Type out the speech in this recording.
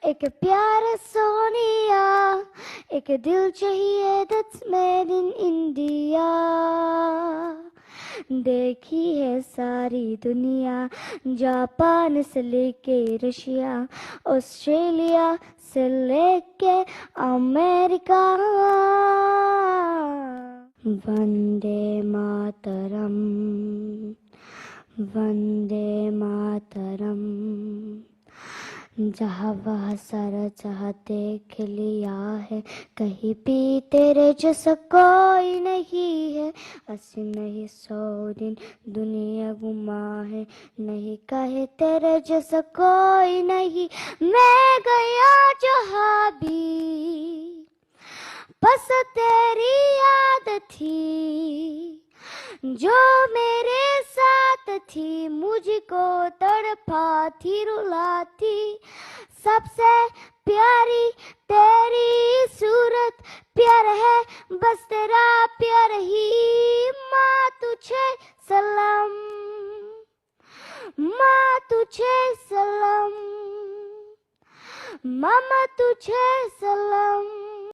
एक प्यार सोनिया, एक दिल चाहिए that's made in India। देखी है सारी दुनिया, जापान से लेके रशिया, ऑस्ट्रेलिया से लेके अमेरिका। वंदे मातरम, वंदे मातरम। जहाँ वहाँ सारा जहाँ देख लिया है, कहीं भी तेरे जैसा कोई नहीं है। 80 नहीं 100 दिन दुनिया घुमा है, नहीं कहे तेरे जैसा कोई नहीं। मैं गया जहाँ भी बस तेरी याद थी, जो मेरे साथ थी, मुझको तड़पाती रुलाती। सबसे प्यारी तेरी सूरत, प्यार है बस तेरा प्यार ही। माँ तुझे सलाम, माँ तुझे सलाम, मामा तुझे सलाम।